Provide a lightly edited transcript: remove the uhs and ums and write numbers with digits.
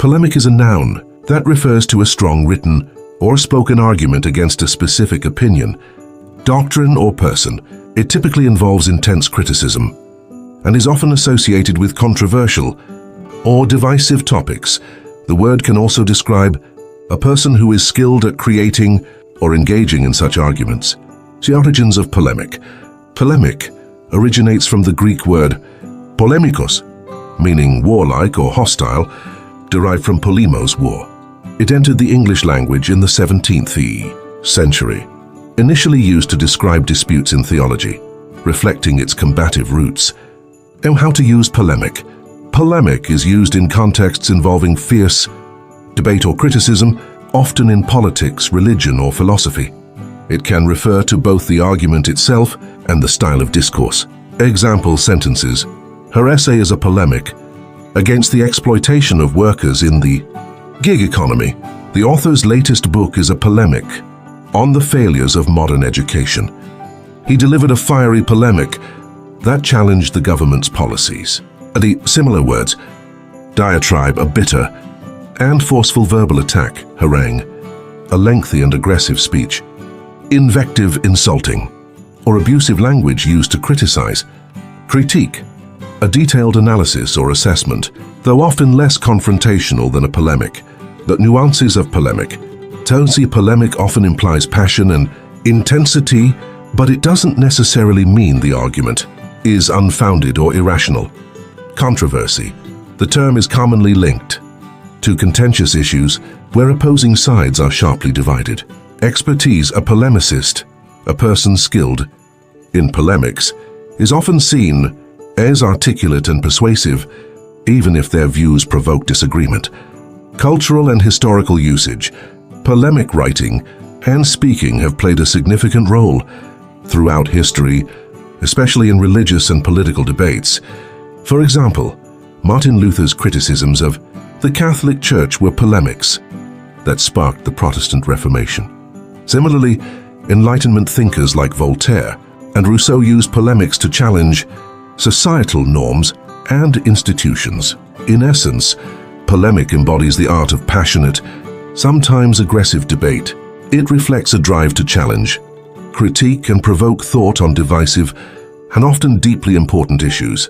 Polemic is a noun that refers to a strong written or spoken argument against a specific opinion, doctrine, or person. It typically involves intense criticism and is often associated with controversial or divisive topics. The word can also describe a person who is skilled at creating or engaging in such arguments. The origins of polemic. Polemic originates from the Greek word polemikos, meaning warlike or hostile, derived from polemos, war. It entered the English language in the 17th century, initially used to describe disputes in theology, reflecting its combative roots. Now, how to use polemic. Polemic is used in contexts involving fierce debate or criticism, often in politics, religion, or philosophy. It can refer to both the argument itself and the style of discourse. Example sentences. Her essay is a polemic against the exploitation of workers in the gig economy. The author's latest book is a polemic on the failures of modern education. He delivered a fiery polemic that challenged the government's policies. The similar words, diatribe, a bitter and forceful verbal attack, harangue, a lengthy and aggressive speech, invective, insulting, or abusive language used to criticize. Critique, a detailed analysis or assessment, though often less confrontational than a polemic. The nuances of polemic. Polemic often implies passion and intensity, but it doesn't necessarily mean the argument is unfounded or irrational. Controversy. The term is commonly linked to contentious issues where opposing sides are sharply divided. Expertise. A polemicist, a person skilled in polemics, is often seen as articulate and persuasive, even if their views provoke disagreement. Cultural and historical usage. Polemic writing and speaking have played a significant role throughout history, especially in religious and political debates. For example, Martin Luther's criticisms of the Catholic Church were polemics that sparked the Protestant Reformation. Similarly, Enlightenment thinkers like Voltaire and Rousseau used polemics to challenge societal norms and institutions. In essence, polemic embodies the art of passionate, sometimes aggressive debate. It reflects a drive to challenge, critique, and provoke thought on divisive and often deeply important issues.